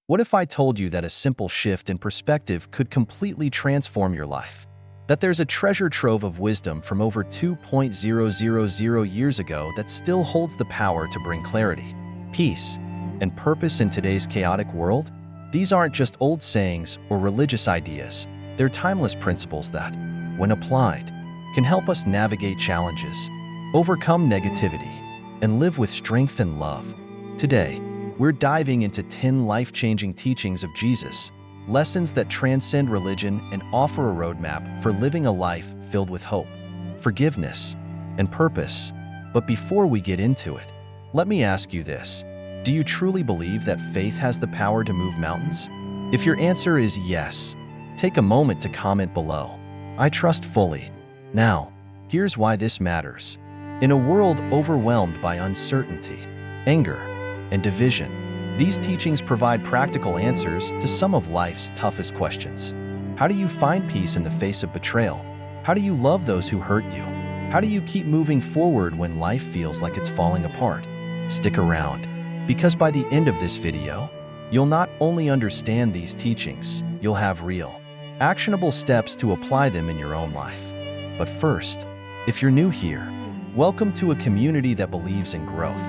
What if I told you that a simple shift in perspective could completely transform your life? That there's a treasure trove of wisdom from over 2,000 years ago that still holds the power to bring clarity, peace, and purpose in today's chaotic world? These aren't just old sayings or religious ideas. They're timeless principles that, when applied, can help us navigate challenges, overcome negativity, and live with strength and love. Today, we're diving into 10 life-changing teachings of Jesus, lessons that transcend religion and offer a roadmap for living a life filled with hope, forgiveness, and purpose. But before we get into it, let me ask you this. Do you truly believe that faith has the power to move mountains? If your answer is yes, take a moment to comment below. I trust fully. Now, here's why this matters. In a world overwhelmed by uncertainty, anger, and division, these teachings provide practical answers to some of life's toughest questions. How do you find peace in the face of betrayal? How do you love those who hurt you? How do you keep moving forward when life feels like it's falling apart? Stick around, because by the end of this video, you'll not only understand these teachings, you'll have real, actionable steps to apply them in your own life. But first, if you're new here, welcome to a community that believes in growth,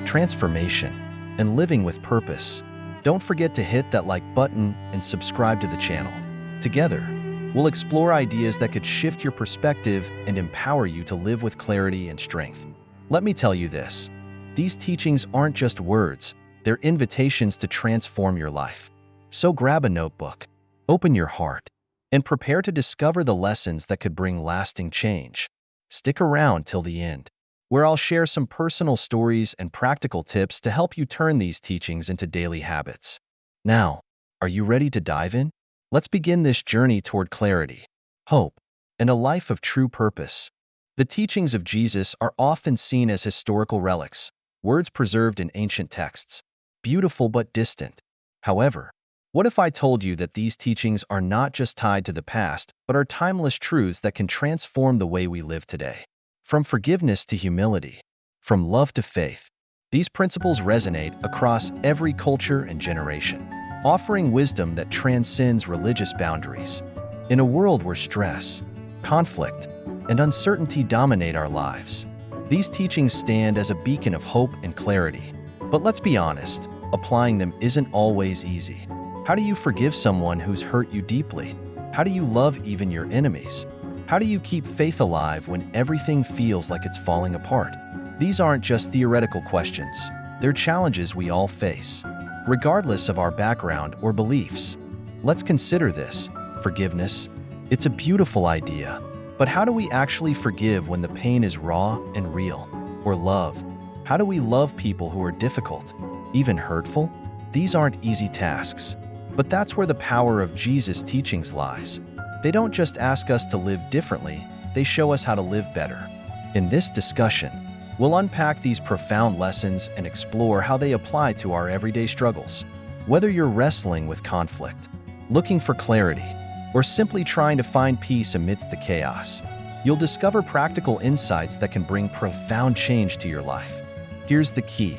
transformation, and living with purpose. Don't forget to hit that like button and subscribe to the channel. Together, we'll explore ideas that could shift your perspective and empower you to live with clarity and strength. Let me tell you this. These teachings aren't just words, they're invitations to transform your life. So grab a notebook, open your heart, and prepare to discover the lessons that could bring lasting change. Stick around till the end, where I'll share some personal stories and practical tips to help you turn these teachings into daily habits. Now, are you ready to dive in? Let's begin this journey toward clarity, hope, and a life of true purpose. The teachings of Jesus are often seen as historical relics, words preserved in ancient texts, beautiful but distant. However, what if I told you that these teachings are not just tied to the past, but are timeless truths that can transform the way we live today? From forgiveness to humility, from love to faith, these principles resonate across every culture and generation, offering wisdom that transcends religious boundaries. In a world where stress, conflict, and uncertainty dominate our lives, these teachings stand as a beacon of hope and clarity. But let's be honest, applying them isn't always easy. How do you forgive someone who's hurt you deeply? How do you love even your enemies? How do you keep faith alive when everything feels like it's falling apart? These aren't just theoretical questions. They're challenges we all face, regardless of our background or beliefs. Let's consider this. Forgiveness. It's a beautiful idea. But how do we actually forgive when the pain is raw and real? Or love? How do we love people who are difficult, even hurtful? These aren't easy tasks. But that's where the power of Jesus' teachings lies. They don't just ask us to live differently, they show us how to live better. In this discussion, we'll unpack these profound lessons and explore how they apply to our everyday struggles. Whether you're wrestling with conflict, looking for clarity, or simply trying to find peace amidst the chaos, you'll discover practical insights that can bring profound change to your life. Here's the key.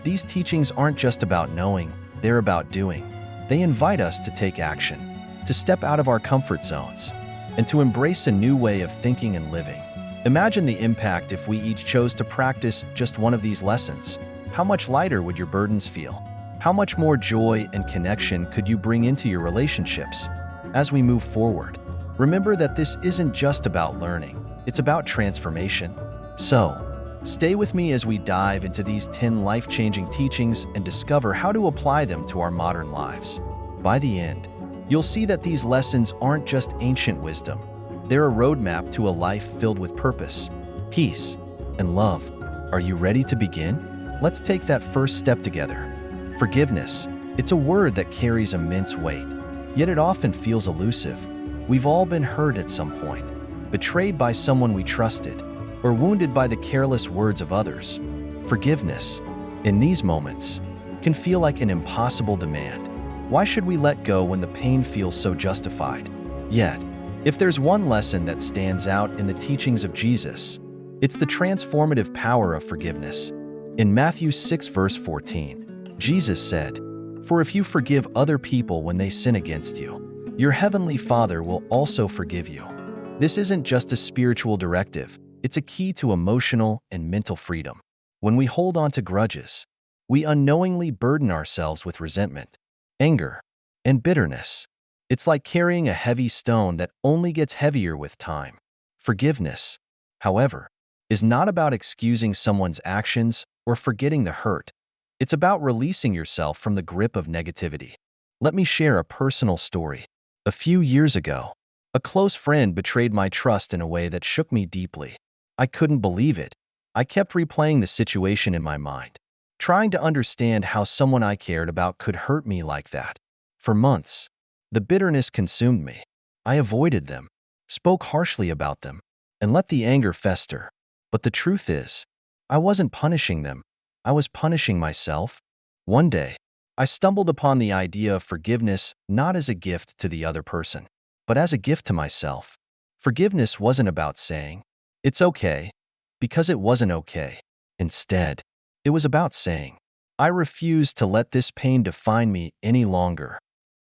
These teachings aren't just about knowing, they're about doing. They invite us to take action, to step out of our comfort zones, and to embrace a new way of thinking and living. Imagine the impact if we each chose to practice just one of these lessons. How much lighter would your burdens feel? How much more joy and connection could you bring into your relationships? As we move forward, remember that this isn't just about learning, it's about transformation. So, stay with me as we dive into these 10 life-changing teachings and discover how to apply them to our modern lives. By the end, you'll see that these lessons aren't just ancient wisdom. They're a roadmap to a life filled with purpose, peace, and love. Are you ready to begin? Let's take that first step together. Forgiveness. It's a word that carries immense weight, yet it often feels elusive. We've all been hurt at some point, betrayed by someone we trusted, or wounded by the careless words of others. Forgiveness, in these moments, can feel like an impossible demand. Why should we let go when the pain feels so justified? Yet, if there's one lesson that stands out in the teachings of Jesus, it's the transformative power of forgiveness. In Matthew 6 verse 14, Jesus said, For if you forgive other people when they sin against you, your heavenly Father will also forgive you. This isn't just a spiritual directive, it's a key to emotional and mental freedom. When we hold on to grudges, we unknowingly burden ourselves with resentment, anger, and bitterness. It's like carrying a heavy stone that only gets heavier with time. Forgiveness, however, is not about excusing someone's actions or forgetting the hurt. It's about releasing yourself from the grip of negativity. Let me share a personal story. A few years ago, a close friend betrayed my trust in a way that shook me deeply. I couldn't believe it. I kept replaying the situation in my mind, trying to understand how someone I cared about could hurt me like that. For months, the bitterness consumed me. I avoided them, spoke harshly about them, and let the anger fester. But the truth is, I wasn't punishing them. I was punishing myself. One day, I stumbled upon the idea of forgiveness not as a gift to the other person, but as a gift to myself. Forgiveness wasn't about saying, "It's okay," because it wasn't okay. Instead, it was about saying, "I refuse to let this pain define me any longer."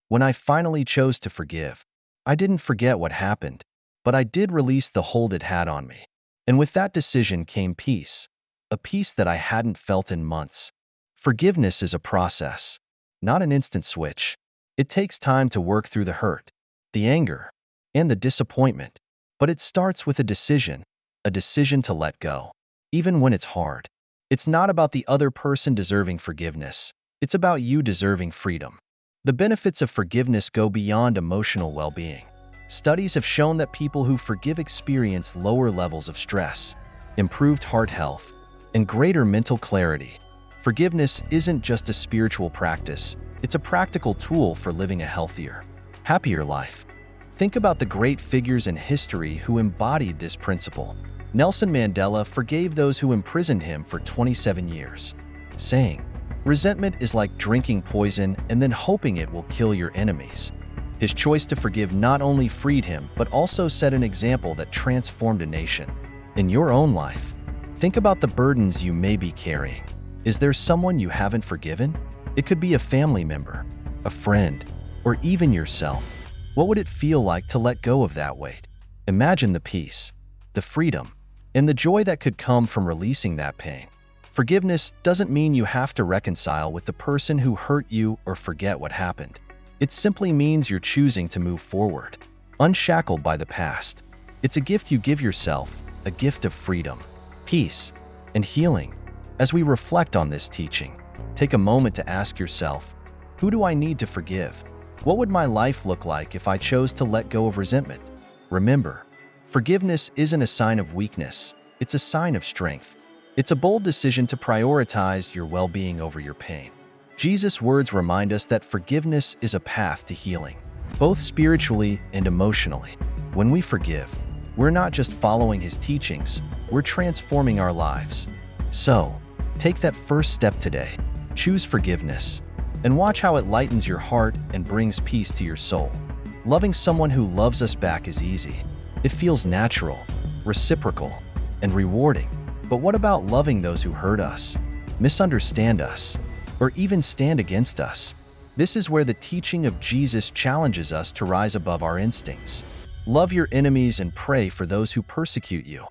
When I finally chose to forgive, I didn't forget what happened, but I did release the hold it had on me. And with that decision came peace, a peace that I hadn't felt in months. Forgiveness is a process, not an instant switch. It takes time to work through the hurt, the anger, and the disappointment. But it starts with a decision to let go, even when it's hard. It's not about the other person deserving forgiveness. It's about you deserving freedom. The benefits of forgiveness go beyond emotional well-being. Studies have shown that people who forgive experience lower levels of stress, improved heart health, and greater mental clarity. Forgiveness isn't just a spiritual practice, it's a practical tool for living a healthier, happier life. Think about the great figures in history who embodied this principle. Nelson Mandela forgave those who imprisoned him for 27 years, saying, "Resentment is like drinking poison and then hoping it will kill your enemies." His choice to forgive not only freed him, but also set an example that transformed a nation. In your own life, think about the burdens you may be carrying. Is there someone you haven't forgiven? It could be a family member, a friend, or even yourself. What would it feel like to let go of that weight? Imagine the peace, the freedom, and the joy that could come from releasing that pain. Forgiveness doesn't mean you have to reconcile with the person who hurt you or forget what happened. It simply means you're choosing to move forward, unshackled by the past. It's a gift you give yourself, a gift of freedom, peace, and healing. As we reflect on this teaching, take a moment to ask yourself, who do I need to forgive? What would my life look like if I chose to let go of resentment? Remember, forgiveness isn't a sign of weakness, it's a sign of strength. It's a bold decision to prioritize your well-being over your pain. Jesus' words remind us that forgiveness is a path to healing, both spiritually and emotionally. When we forgive, we're not just following his teachings, we're transforming our lives. So, take that first step today. Choose forgiveness, and watch how it lightens your heart and brings peace to your soul. Loving someone who loves us back is easy. It feels natural, reciprocal, and rewarding. But what about loving those who hurt us, misunderstand us, or even stand against us? This is where the teaching of Jesus challenges us to rise above our instincts. Love your enemies and pray for those who persecute you.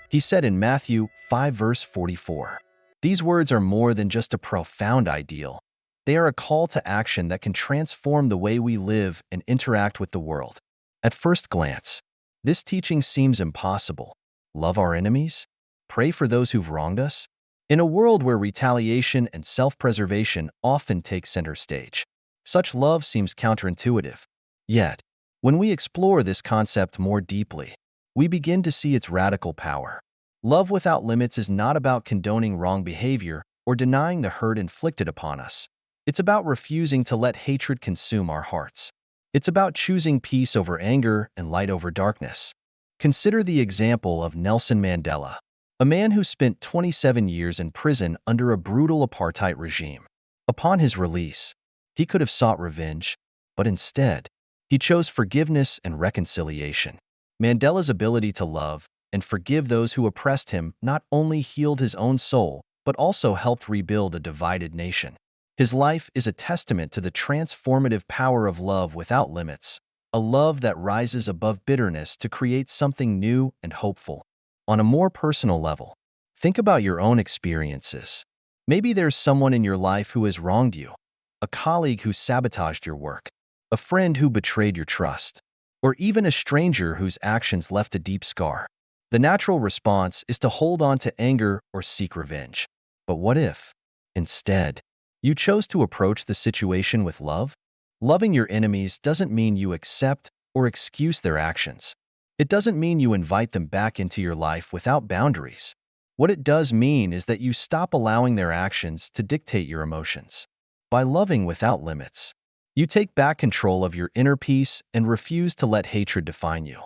He said in Matthew 5 verse 44. These words are more than just a profound ideal. They are a call to action that can transform the way we live and interact with the world. At first glance, this teaching seems impossible. Love our enemies? Pray for those who've wronged us? In a world where retaliation and self-preservation often take center stage, such love seems counterintuitive. Yet, when we explore this concept more deeply, we begin to see its radical power. Love without limits is not about condoning wrong behavior or denying the hurt inflicted upon us. It's about refusing to let hatred consume our hearts. It's about choosing peace over anger and light over darkness. Consider the example of Nelson Mandela, a man who spent 27 years in prison under a brutal apartheid regime. Upon his release, he could have sought revenge, but instead, he chose forgiveness and reconciliation. Mandela's ability to love and forgive those who oppressed him not only healed his own soul, but also helped rebuild a divided nation. His life is a testament to the transformative power of love without limits, a love that rises above bitterness to create something new and hopeful. On a more personal level, think about your own experiences. Maybe there's someone in your life who has wronged you, a colleague who sabotaged your work, a friend who betrayed your trust, or even a stranger whose actions left a deep scar. The natural response is to hold on to anger or seek revenge. But what if, instead, you chose to approach the situation with love? Loving your enemies doesn't mean you accept or excuse their actions. It doesn't mean you invite them back into your life without boundaries. What it does mean is that you stop allowing their actions to dictate your emotions. By loving without limits, you take back control of your inner peace and refuse to let hatred define you.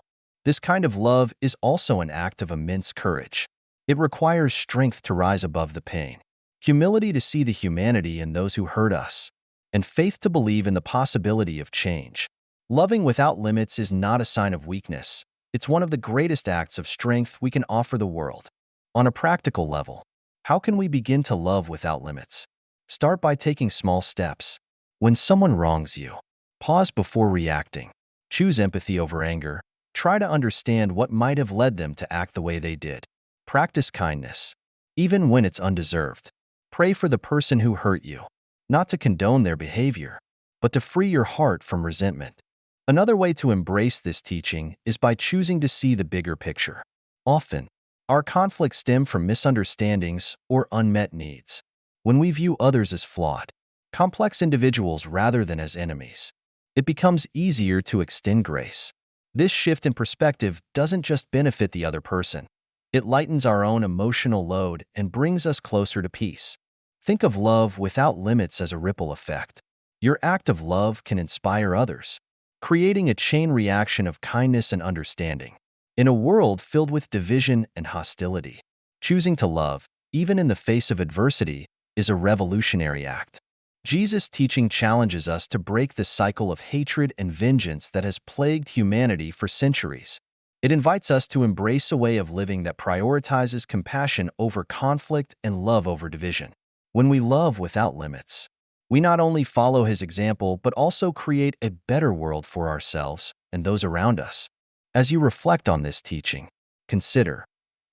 This kind of love is also an act of immense courage. It requires strength to rise above the pain, humility to see the humanity in those who hurt us, and faith to believe in the possibility of change. Loving without limits is not a sign of weakness. It's one of the greatest acts of strength we can offer the world. On a practical level, how can we begin to love without limits? Start by taking small steps. When someone wrongs you, pause before reacting. Choose empathy over anger. Try to understand what might have led them to act the way they did. Practice kindness, even when it's undeserved. Pray for the person who hurt you, not to condone their behavior, but to free your heart from resentment. Another way to embrace this teaching is by choosing to see the bigger picture. Often, our conflicts stem from misunderstandings or unmet needs. When we view others as flawed, complex individuals rather than as enemies, it becomes easier to extend grace. This shift in perspective doesn't just benefit the other person. It lightens our own emotional load and brings us closer to peace. Think of love without limits as a ripple effect. Your act of love can inspire others, creating a chain reaction of kindness and understanding. In a world filled with division and hostility, choosing to love, even in the face of adversity, is a revolutionary act. Jesus' teaching challenges us to break the cycle of hatred and vengeance that has plagued humanity for centuries. It invites us to embrace a way of living that prioritizes compassion over conflict and love over division. When we love without limits, we not only follow his example but also create a better world for ourselves and those around us. As you reflect on this teaching, consider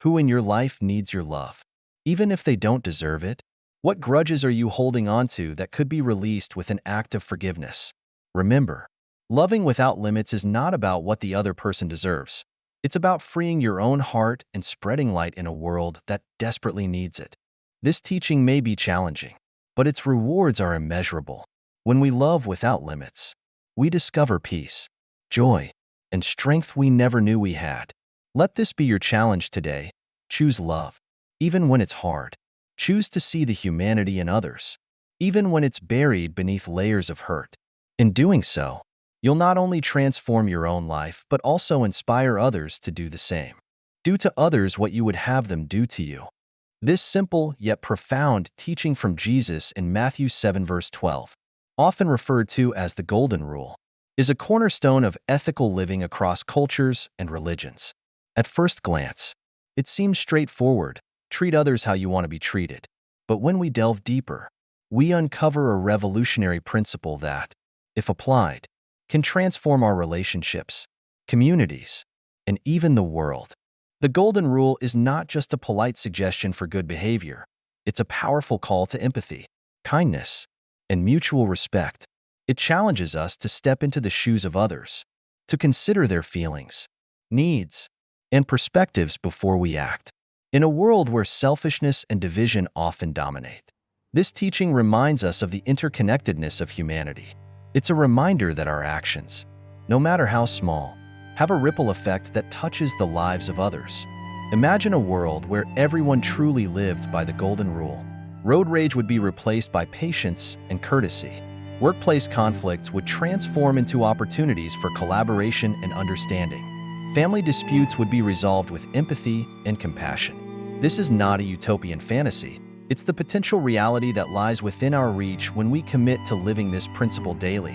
who in your life needs your love, even if they don't deserve it. What grudges are you holding on to that could be released with an act of forgiveness? Remember, loving without limits is not about what the other person deserves. It's about freeing your own heart and spreading light in a world that desperately needs it. This teaching may be challenging, but its rewards are immeasurable. When we love without limits, we discover peace, joy, and strength we never knew we had. Let this be your challenge today. Choose love, even when it's hard. Choose to see the humanity in others, even when it's buried beneath layers of hurt. In doing so, you'll not only transform your own life but also inspire others to do the same. Do to others what you would have them do to you. This simple yet profound teaching from Jesus in Matthew 7 verse 12, often referred to as the Golden Rule, is a cornerstone of ethical living across cultures and religions. At first glance, it seems straightforward. Treat others how you want to be treated. But when we delve deeper, we uncover a revolutionary principle that, if applied, can transform our relationships, communities, and even the world. The Golden Rule is not just a polite suggestion for good behavior. It's a powerful call to empathy, kindness, and mutual respect. It challenges us to step into the shoes of others, to consider their feelings, needs, and perspectives before we act. In a world where selfishness and division often dominate, this teaching reminds us of the interconnectedness of humanity. It's a reminder that our actions, no matter how small, have a ripple effect that touches the lives of others. Imagine a world where everyone truly lived by the Golden Rule. Road rage would be replaced by patience and courtesy. Workplace conflicts would transform into opportunities for collaboration and understanding. Family disputes would be resolved with empathy and compassion. This is not a utopian fantasy. It's the potential reality that lies within our reach when we commit to living this principle daily.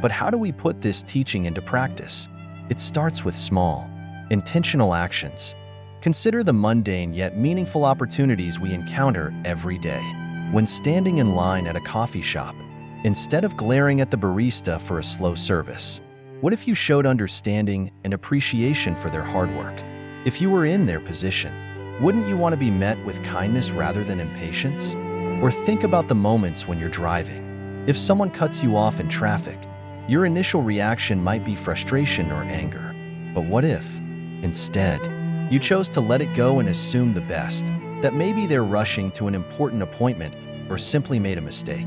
But how do we put this teaching into practice? It starts with small, intentional actions. Consider the mundane yet meaningful opportunities we encounter every day. When standing in line at a coffee shop, instead of glaring at the barista for a slow service, what if you showed understanding and appreciation for their hard work? If you were in their position, wouldn't you want to be met with kindness rather than impatience? Or think about the moments when you're driving. If someone cuts you off in traffic, your initial reaction might be frustration or anger. But what if, instead, you chose to let it go and assume the best, that maybe they're rushing to an important appointment or simply made a mistake?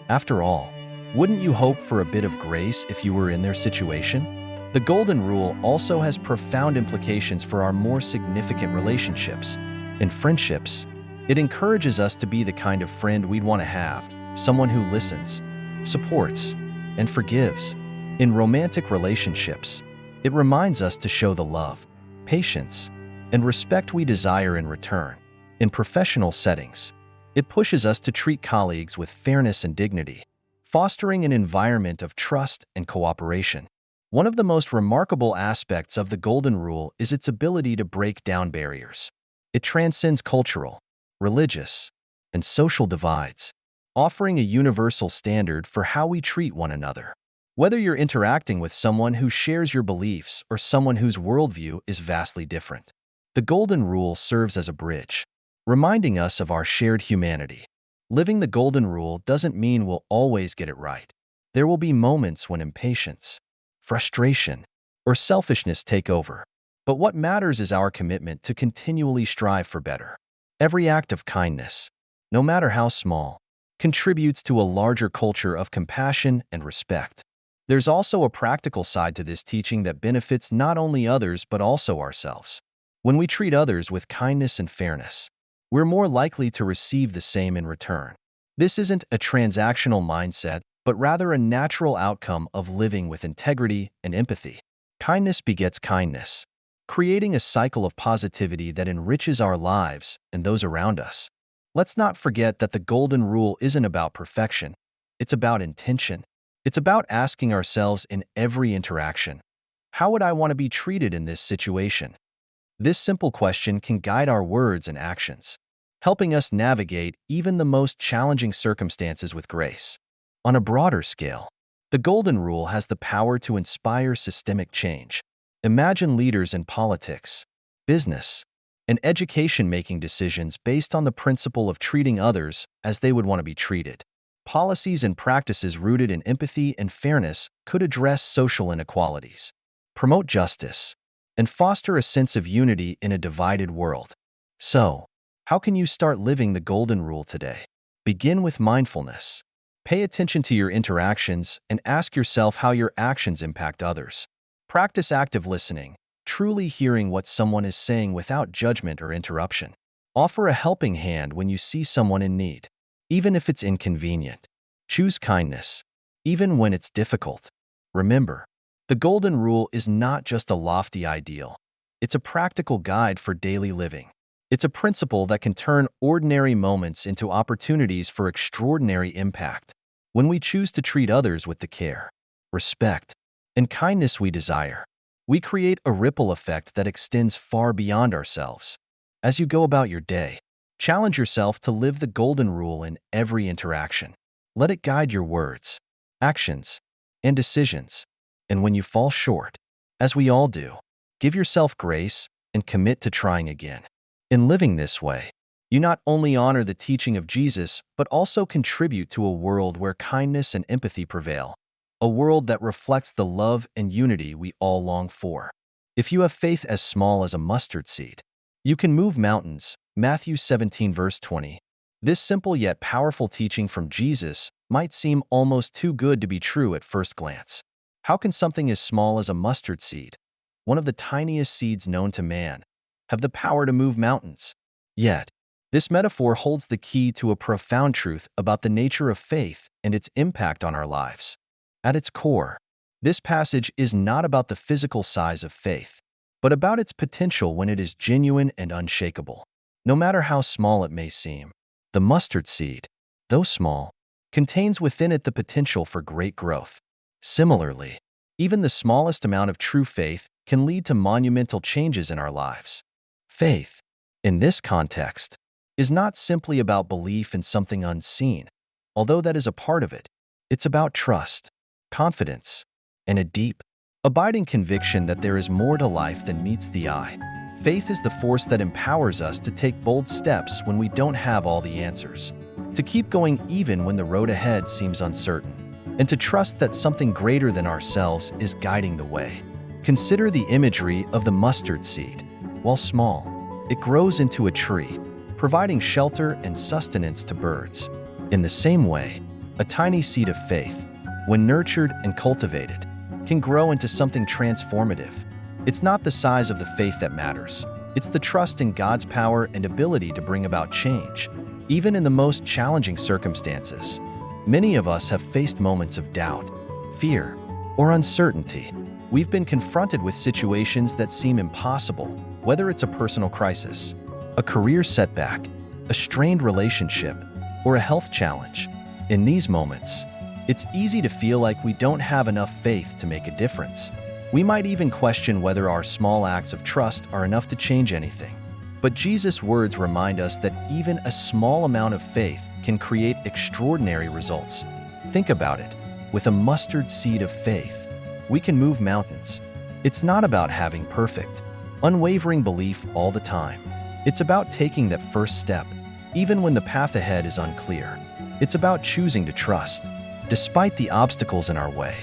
After all, wouldn't you hope for a bit of grace if you were in their situation? The Golden Rule also has profound implications for our more significant relationships. In friendships, it encourages us to be the kind of friend we'd want to have, someone who listens, supports, and forgives. In romantic relationships, it reminds us to show the love, patience, and respect we desire in return. In professional settings, it pushes us to treat colleagues with fairness and dignity, fostering an environment of trust and cooperation. One of the most remarkable aspects of the Golden Rule is its ability to break down barriers. It transcends cultural, religious, and social divides, offering a universal standard for how we treat one another. Whether you're interacting with someone who shares your beliefs or someone whose worldview is vastly different, the Golden Rule serves as a bridge, reminding us of our shared humanity. Living the Golden Rule doesn't mean we'll always get it right. There will be moments when impatience, frustration, or selfishness take over. But what matters is our commitment to continually strive for better. Every act of kindness, no matter how small, contributes to a larger culture of compassion and respect. There's also a practical side to this teaching that benefits not only others but also ourselves. When we treat others with kindness and fairness, we're more likely to receive the same in return. This isn't a transactional mindset, but rather a natural outcome of living with integrity and empathy. Kindness begets kindness, creating a cycle of positivity that enriches our lives and those around us. Let's not forget that the Golden Rule isn't about perfection. It's about intention. It's about asking ourselves in every interaction, how would I want to be treated in this situation? This simple question can guide our words and actions, helping us navigate even the most challenging circumstances with grace. On a broader scale, the Golden Rule has the power to inspire systemic change. Imagine leaders in politics, business, and education making decisions based on the principle of treating others as they would want to be treated. Policies and practices rooted in empathy and fairness could address social inequalities, promote justice, and foster a sense of unity in a divided world. So, how can you start living the Golden Rule today? Begin with mindfulness. Pay attention to your interactions and ask yourself how your actions impact others. Practice active listening, truly hearing what someone is saying without judgment or interruption. Offer a helping hand when you see someone in need, even if it's inconvenient. Choose kindness, even when it's difficult. Remember, the Golden Rule is not just a lofty ideal. It's a practical guide for daily living. It's a principle that can turn ordinary moments into opportunities for extraordinary impact. When we choose to treat others with the care, respect, and kindness we desire, we create a ripple effect that extends far beyond ourselves. As you go about your day, challenge yourself to live the Golden Rule in every interaction. Let it guide your words, actions, and decisions. And when you fall short, as we all do, give yourself grace and commit to trying again. In living this way, you not only honor the teaching of Jesus, but also contribute to a world where kindness and empathy prevail, a world that reflects the love and unity we all long for. If you have faith as small as a mustard seed, you can move mountains. Matthew 17 verse 20. This simple yet powerful teaching from Jesus might seem almost too good to be true at first glance. How can something as small as a mustard seed, one of the tiniest seeds known to man, have the power to move mountains? Yet, this metaphor holds the key to a profound truth about the nature of faith and its impact on our lives. At its core, this passage is not about the physical size of faith, but about its potential when it is genuine and unshakable. No matter how small it may seem, the mustard seed, though small, contains within it the potential for great growth. Similarly, even the smallest amount of true faith can lead to monumental changes in our lives. Faith, in this context, is not simply about belief in something unseen, although that is a part of it. It's about trust, confidence, and a deep, abiding conviction that there is more to life than meets the eye. Faith is the force that empowers us to take bold steps when we don't have all the answers, to keep going even when the road ahead seems uncertain, and to trust that something greater than ourselves is guiding the way. Consider the imagery of the mustard seed. While small, it grows into a tree, providing shelter and sustenance to birds. In the same way, a tiny seed of faith, when nurtured and cultivated, can grow into something transformative. It's not the size of the faith that matters. It's the trust in God's power and ability to bring about change, even in the most challenging circumstances. Many of us have faced moments of doubt, fear, or uncertainty. We've been confronted with situations that seem impossible, whether it's a personal crisis, a career setback, a strained relationship, or a health challenge. In these moments, it's easy to feel like we don't have enough faith to make a difference. We might even question whether our small acts of trust are enough to change anything. But Jesus' words remind us that even a small amount of faith can create extraordinary results. Think about it. With a mustard seed of faith, we can move mountains. It's not about having perfect, unwavering belief all the time. It's about taking that first step, even when the path ahead is unclear. It's about choosing to trust, despite the obstacles in our way.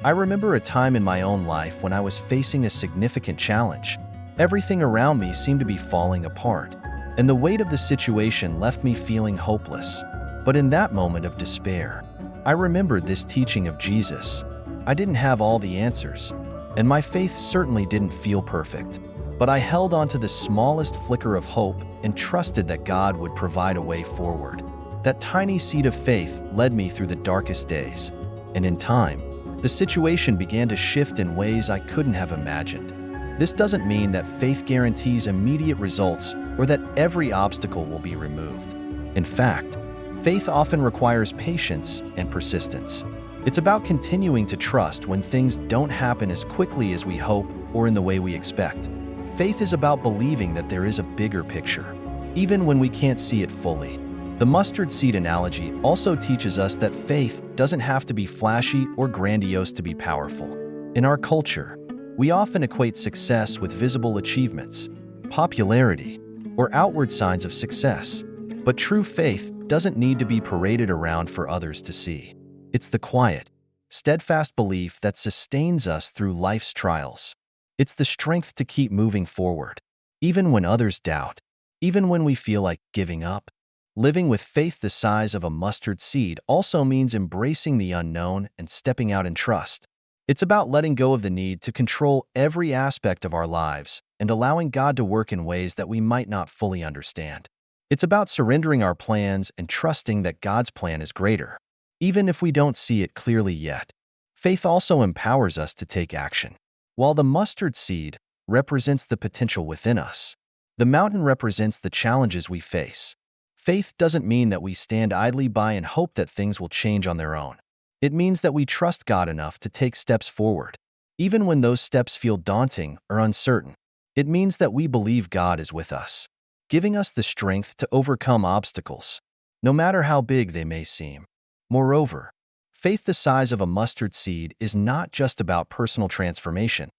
I remember a time in my own life when I was facing a significant challenge. Everything around me seemed to be falling apart, and the weight of the situation left me feeling hopeless. But in that moment of despair, I remembered this teaching of Jesus. I didn't have all the answers, and my faith certainly didn't feel perfect. But I held on to the smallest flicker of hope and trusted that God would provide a way forward. That tiny seed of faith led me through the darkest days, and in time, the situation began to shift in ways I couldn't have imagined. This doesn't mean that faith guarantees immediate results or that every obstacle will be removed. In fact, faith often requires patience and persistence. It's about continuing to trust when things don't happen as quickly as we hope or in the way we expect. Faith is about believing that there is a bigger picture, even when we can't see it fully. The mustard seed analogy also teaches us that faith doesn't have to be flashy or grandiose to be powerful. In our culture, we often equate success with visible achievements, popularity, or outward signs of success. But true faith doesn't need to be paraded around for others to see. It's the quiet, steadfast belief that sustains us through life's trials. It's the strength to keep moving forward, even when others doubt, even when we feel like giving up. Living with faith the size of a mustard seed also means embracing the unknown and stepping out in trust. It's about letting go of the need to control every aspect of our lives and allowing God to work in ways that we might not fully understand. It's about surrendering our plans and trusting that God's plan is greater, even if we don't see it clearly yet. Faith also empowers us to take action. While the mustard seed represents the potential within us, the mountain represents the challenges we face. Faith doesn't mean that we stand idly by and hope that things will change on their own. It means that we trust God enough to take steps forward, even when those steps feel daunting or uncertain. It means that we believe God is with us, giving us the strength to overcome obstacles, no matter how big they may seem. Moreover, faith the size of a mustard seed is not just about personal transformation.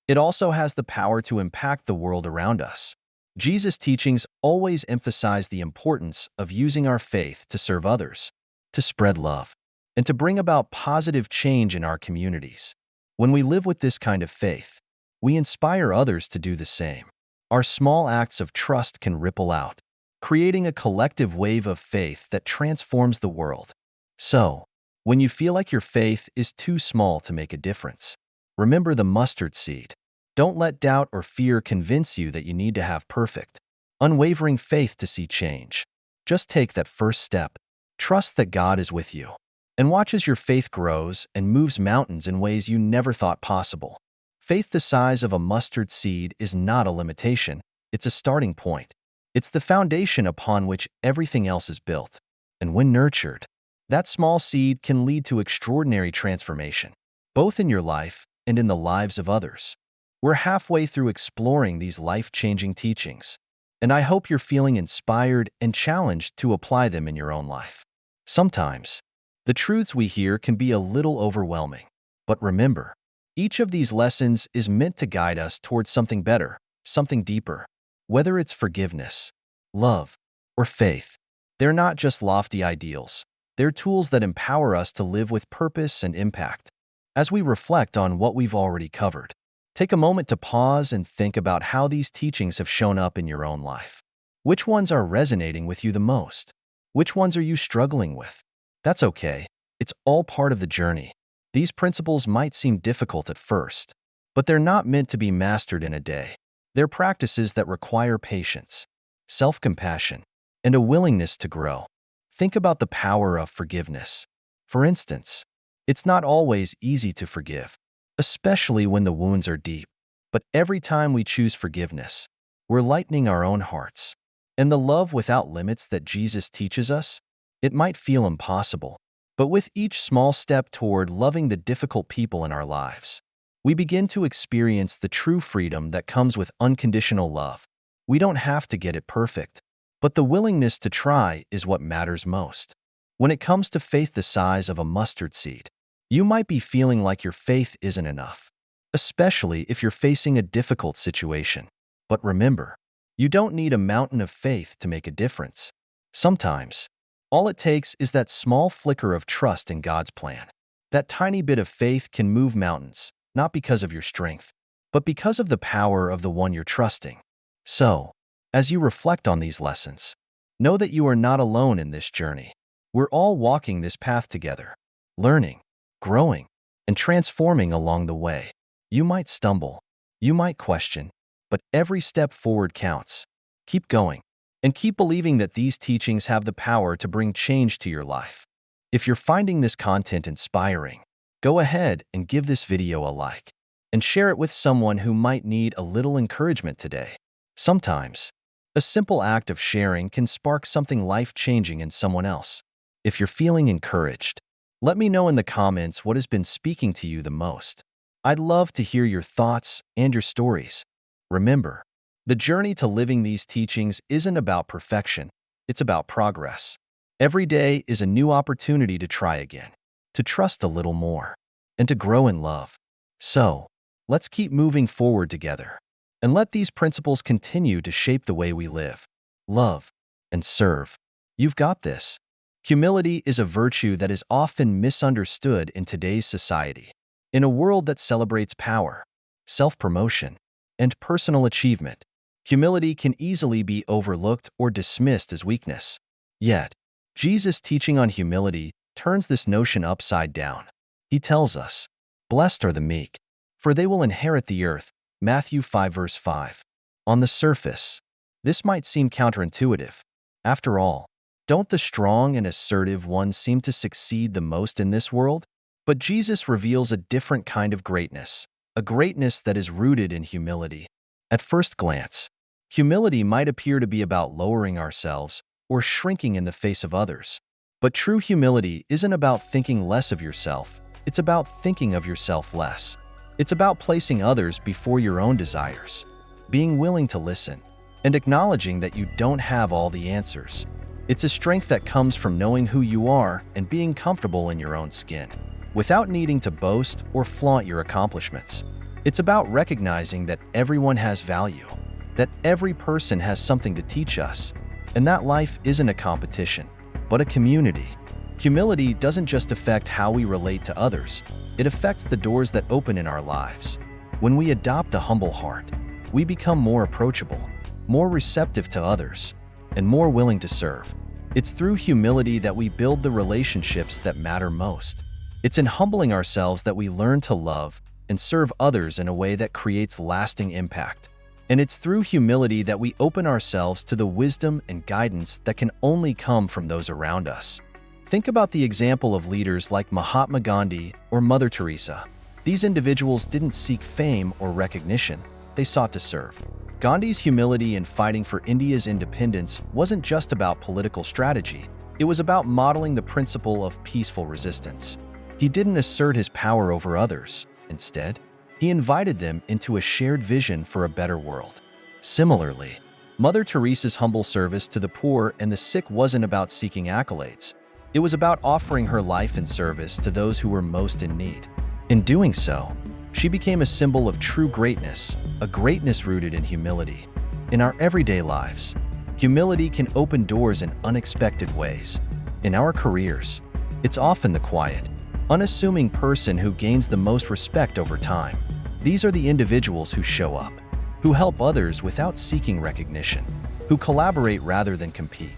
It also has the power to impact the world around us. Jesus' teachings always emphasize the importance of using our faith to serve others, to spread love, and to bring about positive change in our communities. When we live with this kind of faith, we inspire others to do the same. Our small acts of trust can ripple out, creating a collective wave of faith that transforms the world. So, when you feel like your faith is too small to make a difference, remember the mustard seed. Don't let doubt or fear convince you that you need to have perfect, unwavering faith to see change. Just take that first step, trust that God is with you, and watch as your faith grows and moves mountains in ways you never thought possible. Faith the size of a mustard seed is not a limitation, it's a starting point. It's the foundation upon which everything else is built. And when nurtured, that small seed can lead to extraordinary transformation, both in your life and in the lives of others. We're halfway through exploring these life-changing teachings. and I hope you're feeling inspired and challenged to apply them in your own life. Sometimes, the truths we hear can be a little overwhelming, but remember, each of these lessons is meant to guide us towards something better, something deeper. Whether it's forgiveness, love, or faith, they're not just lofty ideals. They're tools that empower us to live with purpose and impact. As we reflect on what we've already covered, take a moment to pause and think about how these teachings have shown up in your own life. Which ones are resonating with you the most? Which ones are you struggling with? That's okay. It's all part of the journey. These principles might seem difficult at first, but they're not meant to be mastered in a day. They're practices that require patience, self-compassion, and a willingness to grow. Think about the power of forgiveness. For instance, it's not always easy to forgive, especially when the wounds are deep. But every time we choose forgiveness, we're lightening our own hearts. And the love without limits that Jesus teaches us, it might feel impossible, but with each small step toward loving the difficult people in our lives, we begin to experience the true freedom that comes with unconditional love. We don't have to get it perfect, but the willingness to try is what matters most. When it comes to faith the size of a mustard seed, you might be feeling like your faith isn't enough, especially if you're facing a difficult situation. But remember, you don't need a mountain of faith to make a difference. Sometimes, all it takes is that small flicker of trust in God's plan. That tiny bit of faith can move mountains, not because of your strength, but because of the power of the one you're trusting. So, as you reflect on these lessons, know that you are not alone in this journey. We're all walking this path together, learning, growing, and transforming along the way. You might stumble, you might question, but every step forward counts. Keep going, and keep believing that these teachings have the power to bring change to your life. If you're finding this content inspiring, go ahead and give this video a like, and share it with someone who might need a little encouragement today. Sometimes, a simple act of sharing can spark something life-changing in someone else. If you're feeling encouraged, let me know in the comments what has been speaking to you the most. I'd love to hear your thoughts and your stories. Remember, the journey to living these teachings isn't about perfection, it's about progress. Every day is a new opportunity to try again, to trust a little more, and to grow in love. So, let's keep moving forward together, and let these principles continue to shape the way we live, love, and serve. You've got this. Humility is a virtue that is often misunderstood in today's society. In a world that celebrates power, self-promotion, and personal achievement, humility can easily be overlooked or dismissed as weakness. Yet, Jesus' teaching on humility turns this notion upside down. He tells us, "Blessed are the meek, for they will inherit the earth." Matthew 5 verse 5. On the surface, this might seem counterintuitive. After all, don't the strong and assertive ones seem to succeed the most in this world? But Jesus reveals a different kind of greatness, a greatness that is rooted in humility. At first glance, humility might appear to be about lowering ourselves or shrinking in the face of others. But true humility isn't about thinking less of yourself, it's about thinking of yourself less. It's about placing others before your own desires, being willing to listen, and acknowledging that you don't have all the answers. It's a strength that comes from knowing who you are and being comfortable in your own skin, without needing to boast or flaunt your accomplishments. It's about recognizing that everyone has value, that every person has something to teach us, and that life isn't a competition, but a community. Humility doesn't just affect how we relate to others, it affects the doors that open in our lives. When we adopt a humble heart, we become more approachable, more receptive to others, and more willing to serve. It's through humility that we build the relationships that matter most. It's in humbling ourselves that we learn to love and serve others in a way that creates lasting impact. And it's through humility that we open ourselves to the wisdom and guidance that can only come from those around us. Think about the example of leaders like Mahatma Gandhi or Mother Teresa. These individuals didn't seek fame or recognition, they sought to serve. Gandhi's humility in fighting for India's independence wasn't just about political strategy, it was about modeling the principle of peaceful resistance. He didn't assert his power over others. Instead, he invited them into a shared vision for a better world. Similarly, Mother Teresa's humble service to the poor and the sick wasn't about seeking accolades. It was about offering her life in service to those who were most in need. In doing so, she became a symbol of true greatness, a greatness rooted in humility. In our everyday lives, humility can open doors in unexpected ways. In our careers, it's often the quiet, unassuming person who gains the most respect over time. These are the individuals who show up, who help others without seeking recognition, who collaborate rather than compete.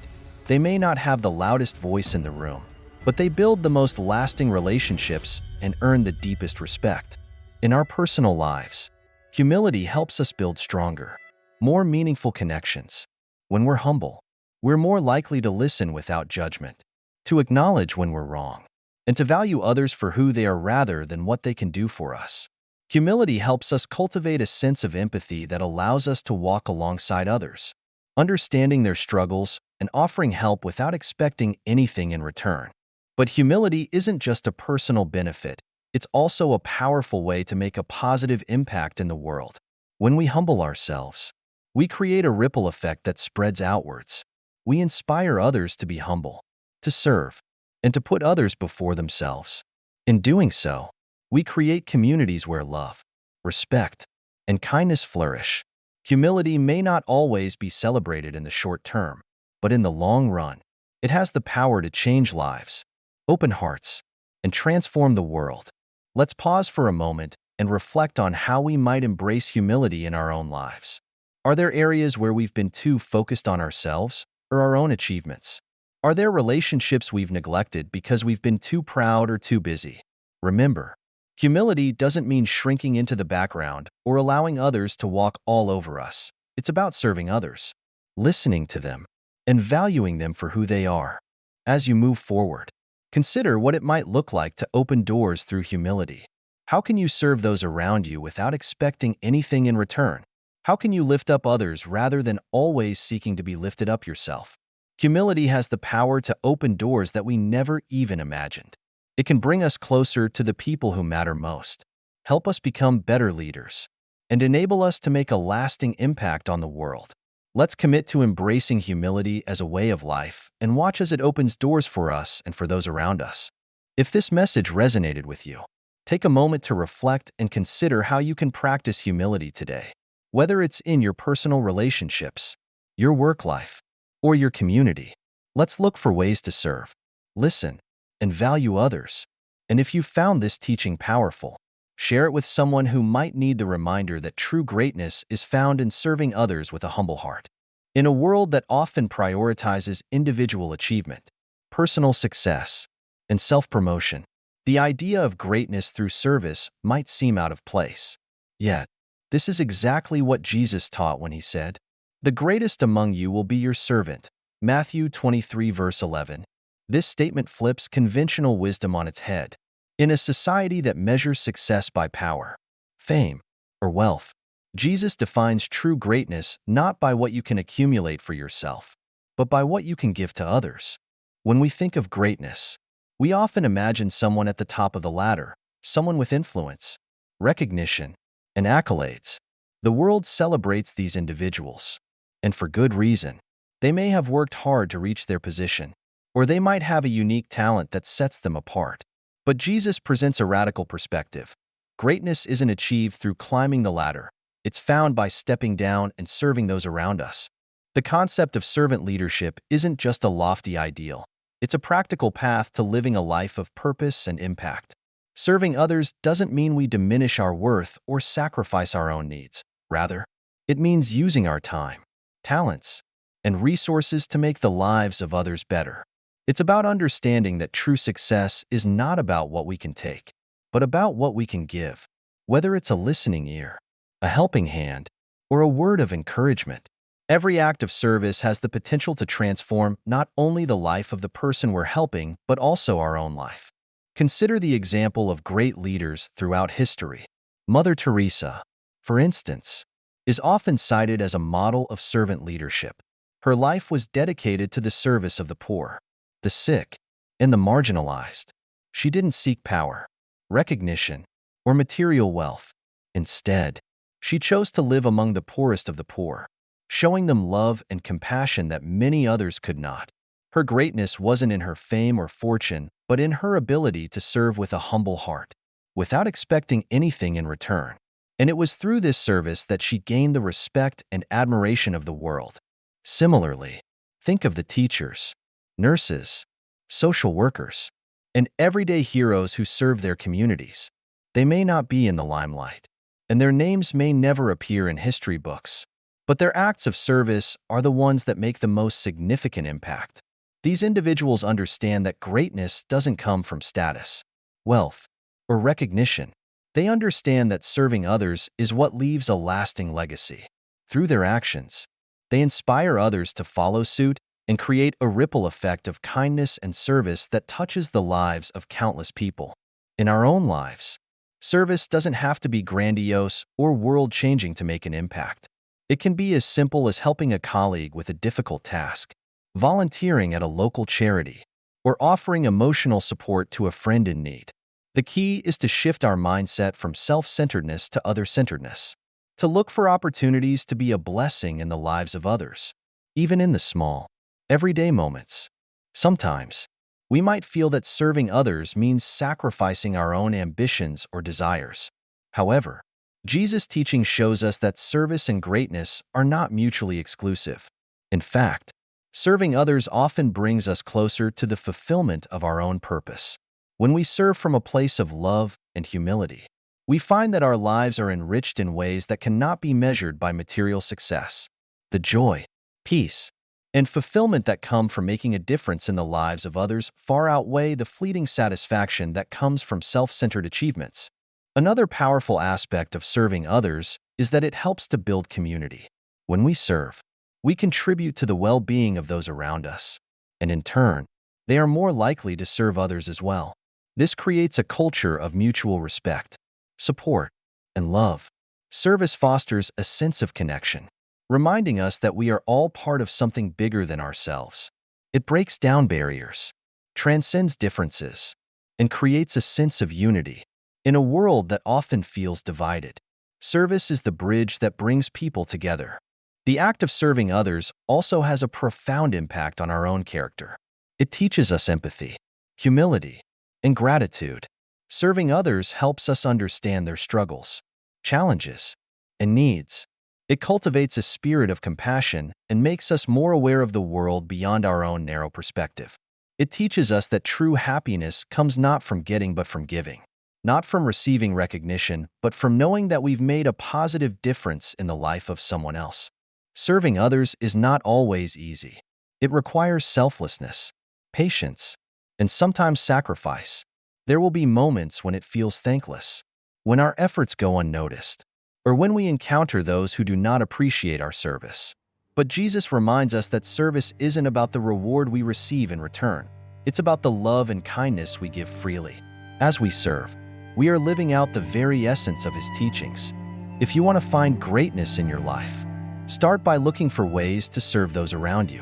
They may not have the loudest voice in the room, but they build the most lasting relationships and earn the deepest respect. In our personal lives, humility helps us build stronger, more meaningful connections. When we're humble, we're more likely to listen without judgment, to acknowledge when we're wrong, and to value others for who they are rather than what they can do for us. Humility helps us cultivate a sense of empathy that allows us to walk alongside others, understanding their struggles and offering help without expecting anything in return. But humility isn't just a personal benefit, it's also a powerful way to make a positive impact in the world. When we humble ourselves, we create a ripple effect that spreads outwards. We inspire others to be humble, to serve, and to put others before themselves. In doing so, we create communities where love, respect, and kindness flourish. Humility may not always be celebrated in the short term, but in the long run, it has the power to change lives, open hearts, and transform the world. Let's pause for a moment and reflect on how we might embrace humility in our own lives. Are there areas where we've been too focused on ourselves or our own achievements? Are there relationships we've neglected because we've been too proud or too busy? Remember, humility doesn't mean shrinking into the background or allowing others to walk all over us. It's about serving others, listening to them, and valuing them for who they are. As you move forward, consider what it might look like to open doors through humility. How can you serve those around you without expecting anything in return? How can you lift up others rather than always seeking to be lifted up yourself? Humility has the power to open doors that we never even imagined. It can bring us closer to the people who matter most, help us become better leaders, and enable us to make a lasting impact on the world. Let's commit to embracing humility as a way of life and watch as it opens doors for us and for those around us. If this message resonated with you, take a moment to reflect and consider how you can practice humility today. Whether it's in your personal relationships, your work life, or your community, let's look for ways to serve, listen, and value others. And if you found this teaching powerful, share it with someone who might need the reminder that true greatness is found in serving others with a humble heart. In a world that often prioritizes individual achievement, personal success, and self-promotion, the idea of greatness through service might seem out of place. Yet, this is exactly what Jesus taught when he said, "The greatest among you will be your servant." Matthew 23 verse 11. This statement flips conventional wisdom on its head. In a society that measures success by power, fame, or wealth, Jesus defines true greatness not by what you can accumulate for yourself, but by what you can give to others. When we think of greatness, we often imagine someone at the top of the ladder, someone with influence, recognition, and accolades. The world celebrates these individuals, and for good reason. They may have worked hard to reach their position, or they might have a unique talent that sets them apart. But Jesus presents a radical perspective. Greatness isn't achieved through climbing the ladder. It's found by stepping down and serving those around us. The concept of servant leadership isn't just a lofty ideal. It's a practical path to living a life of purpose and impact. Serving others doesn't mean we diminish our worth or sacrifice our own needs. Rather, it means using our time, talents, and resources to make the lives of others better. It's about understanding that true success is not about what we can take, but about what we can give. Whether it's a listening ear, a helping hand, or a word of encouragement, every act of service has the potential to transform not only the life of the person we're helping, but also our own life. Consider the example of great leaders throughout history. Mother Teresa, for instance, is often cited as a model of servant leadership. Her life was dedicated to the service of the poor, the sick, and the marginalized. She didn't seek power, recognition, or material wealth. Instead, she chose to live among the poorest of the poor. showing them love and compassion that many others could not. Her greatness wasn't in her fame or fortune, but in her ability to serve with a humble heart, without expecting anything in return. And it was through this service that she gained the respect and admiration of the world. Similarly, think of the teachers, nurses, social workers, and everyday heroes who serve their communities. They may not be in the limelight, and their names may never appear in history books, but their acts of service are the ones that make the most significant impact. These individuals understand that greatness doesn't come from status, wealth, or recognition. They understand that serving others is what leaves a lasting legacy. Through their actions, they inspire others to follow suit and create a ripple effect of kindness and service that touches the lives of countless people. In our own lives, service doesn't have to be grandiose or world-changing to make an impact. It can be as simple as helping a colleague with a difficult task, volunteering at a local charity, or offering emotional support to a friend in need. The key is to shift our mindset from self-centeredness to other-centeredness, to look for opportunities to be a blessing in the lives of others, even in the small, everyday moments. Sometimes, we might feel that serving others means sacrificing our own ambitions or desires. However, Jesus' teaching shows us that service and greatness are not mutually exclusive. In fact, serving others often brings us closer to the fulfillment of our own purpose. When we serve from a place of love and humility, we find that our lives are enriched in ways that cannot be measured by material success. The joy, peace, and fulfillment that come from making a difference in the lives of others far outweigh the fleeting satisfaction that comes from self-centered achievements. Another powerful aspect of serving others is that it helps to build community. When we serve, we contribute to the well-being of those around us, and in turn, they are more likely to serve others as well. This creates a culture of mutual respect, support, and love. Service fosters a sense of connection, reminding us that we are all part of something bigger than ourselves. It breaks down barriers, transcends differences, and creates a sense of unity. In a world that often feels divided, service is the bridge that brings people together. The act of serving others also has a profound impact on our own character. It teaches us empathy, humility, and gratitude. Serving others helps us understand their struggles, challenges, and needs. It cultivates a spirit of compassion and makes us more aware of the world beyond our own narrow perspective. It teaches us that true happiness comes not from getting but from giving, not from receiving recognition, but from knowing that we've made a positive difference in the life of someone else. Serving others is not always easy. It requires selflessness, patience, and sometimes sacrifice. There will be moments when it feels thankless, when our efforts go unnoticed, or when we encounter those who do not appreciate our service. But Jesus reminds us that service isn't about the reward we receive in return. It's about the love and kindness we give freely. As we serve, we are living out the very essence of his teachings. If you want to find greatness in your life, start by looking for ways to serve those around you.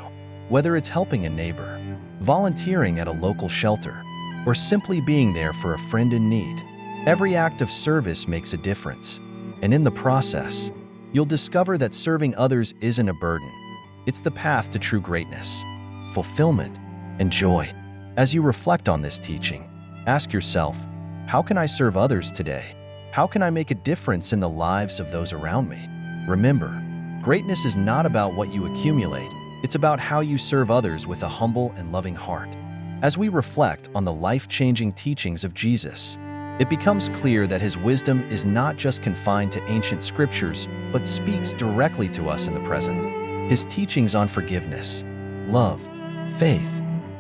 Whether it's helping a neighbor, volunteering at a local shelter, or simply being there for a friend in need, every act of service makes a difference. And in the process, you'll discover that serving others isn't a burden. It's the path to true greatness, fulfillment, and joy. As you reflect on this teaching, ask yourself, how can I serve others today? How can I make a difference in the lives of those around me? Remember, greatness is not about what you accumulate. It's about how you serve others with a humble and loving heart. As we reflect on the life-changing teachings of Jesus, it becomes clear that his wisdom is not just confined to ancient scriptures, but speaks directly to us in the present. His teachings on forgiveness, love, faith,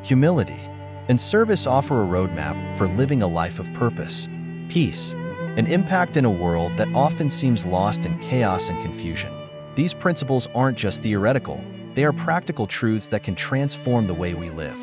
humility, and service offer a roadmap for living a life of purpose, peace, and impact in a world that often seems lost in chaos and confusion. These principles aren't just theoretical. They are practical truths that can transform the way we live,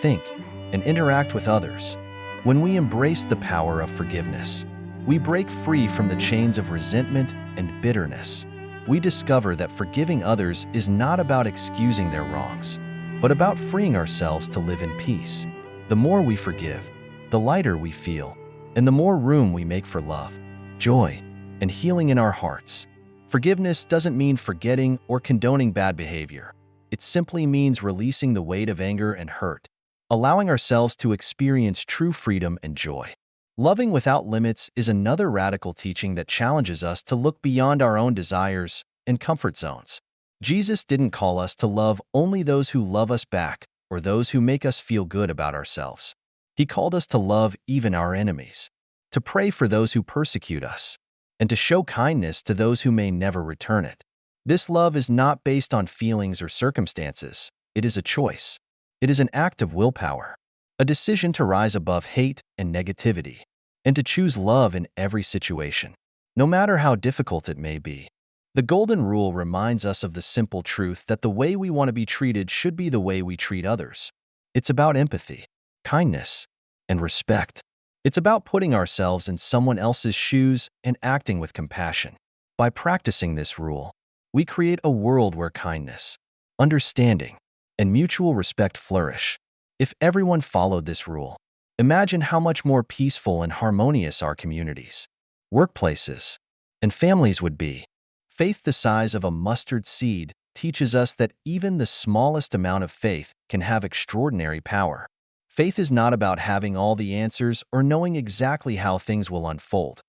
think, and interact with others. When we embrace the power of forgiveness, we break free from the chains of resentment and bitterness. We discover that forgiving others is not about excusing their wrongs, but about freeing ourselves to live in peace. The more we forgive, the lighter we feel, and the more room we make for love, joy, and healing in our hearts. Forgiveness doesn't mean forgetting or condoning bad behavior. It simply means releasing the weight of anger and hurt, allowing ourselves to experience true freedom and joy. Loving without limits is another radical teaching that challenges us to look beyond our own desires and comfort zones. Jesus didn't call us to love only those who love us back or those who make us feel good about ourselves. He called us to love even our enemies, to pray for those who persecute us, and to show kindness to those who may never return it. This love is not based on feelings or circumstances. It is a choice. It is an act of willpower, a decision to rise above hate and negativity, and to choose love in every situation, no matter how difficult it may be. The Golden Rule reminds us of the simple truth that the way we want to be treated should be the way we treat others. It's about empathy, kindness, and respect. It's about putting ourselves in someone else's shoes and acting with compassion. By practicing this rule, we create a world where kindness, understanding, and mutual respect flourish. If everyone followed this rule, imagine how much more peaceful and harmonious our communities, workplaces, and families would be. Faith the size of a mustard seed teaches us that even the smallest amount of faith can have extraordinary power. Faith is not about having all the answers or knowing exactly how things will unfold.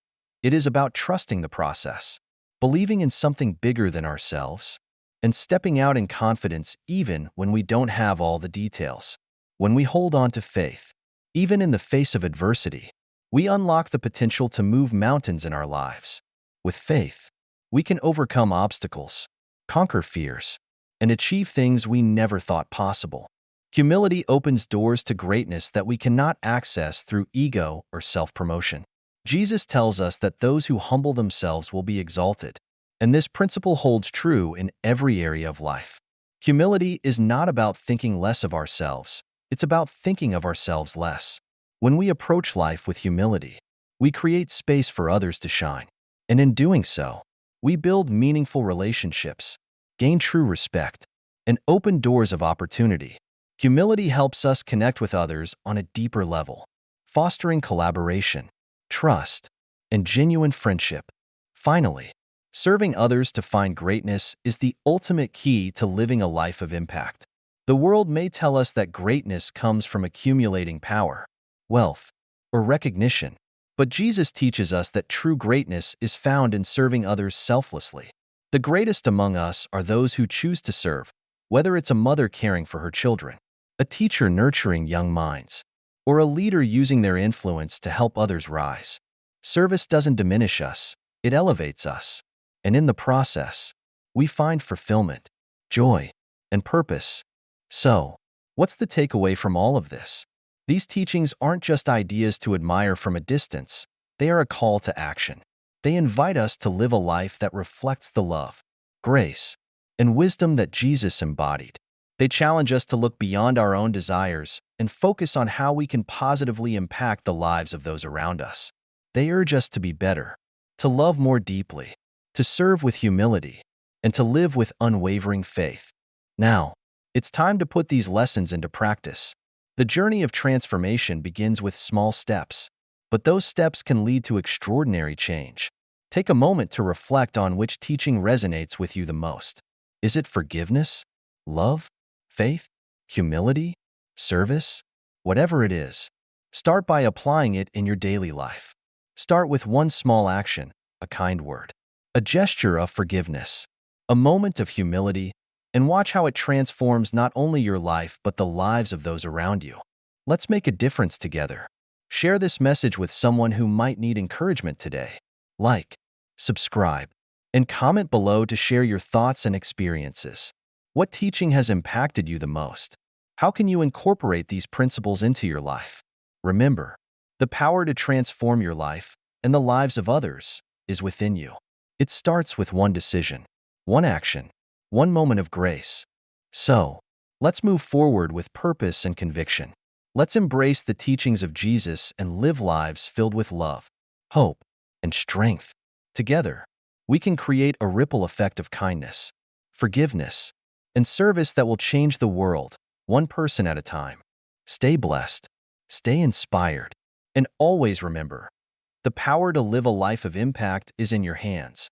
It is about trusting the process, believing in something bigger than ourselves, and stepping out in confidence even when we don't have all the details. When we hold on to faith, even in the face of adversity, we unlock the potential to move mountains in our lives. With faith, we can overcome obstacles, conquer fears, and achieve things we never thought possible. Humility opens doors to greatness that we cannot access through ego or self-promotion. Jesus tells us that those who humble themselves will be exalted, and this principle holds true in every area of life. Humility is not about thinking less of ourselves. It's about thinking of ourselves less. When we approach life with humility, we create space for others to shine. And in doing so, we build meaningful relationships, gain true respect, and open doors of opportunity. Humility helps us connect with others on a deeper level, fostering collaboration, trust, and genuine friendship. Finally, serving others to find greatness is the ultimate key to living a life of impact. The world may tell us that greatness comes from accumulating power, wealth, or recognition, but Jesus teaches us that true greatness is found in serving others selflessly. The greatest among us are those who choose to serve, whether it's a mother caring for her children, a teacher nurturing young minds, or a leader using their influence to help others rise. Service doesn't diminish us, it elevates us. And in the process, we find fulfillment, joy, and purpose. So, what's the takeaway from all of this? These teachings aren't just ideas to admire from a distance. They are a call to action. They invite us to live a life that reflects the love, grace, and wisdom that Jesus embodied. They challenge us to look beyond our own desires and focus on how we can positively impact the lives of those around us. They urge us to be better, to love more deeply, to serve with humility, and to live with unwavering faith. Now, it's time to put these lessons into practice. The journey of transformation begins with small steps, but those steps can lead to extraordinary change. Take a moment to reflect on which teaching resonates with you the most. Is it forgiveness, love, faith, humility, service? Whatever it is, start by applying it in your daily life. Start with one small action, a kind word, a gesture of forgiveness, a moment of humility, and watch how it transforms not only your life but the lives of those around you. Let's make a difference together. Share this message with someone who might need encouragement today. Like, subscribe, and comment below to share your thoughts and experiences. What teaching has impacted you the most? How can you incorporate these principles into your life? Remember, the power to transform your life and the lives of others is within you. It starts with one decision, one action, one moment of grace. So, let's move forward with purpose and conviction. Let's embrace the teachings of Jesus and live lives filled with love, hope, and strength. Together, we can create a ripple effect of kindness, forgiveness, and service that will change the world, one person at a time. Stay blessed, stay inspired, and always remember, the power to live a life of impact is in your hands.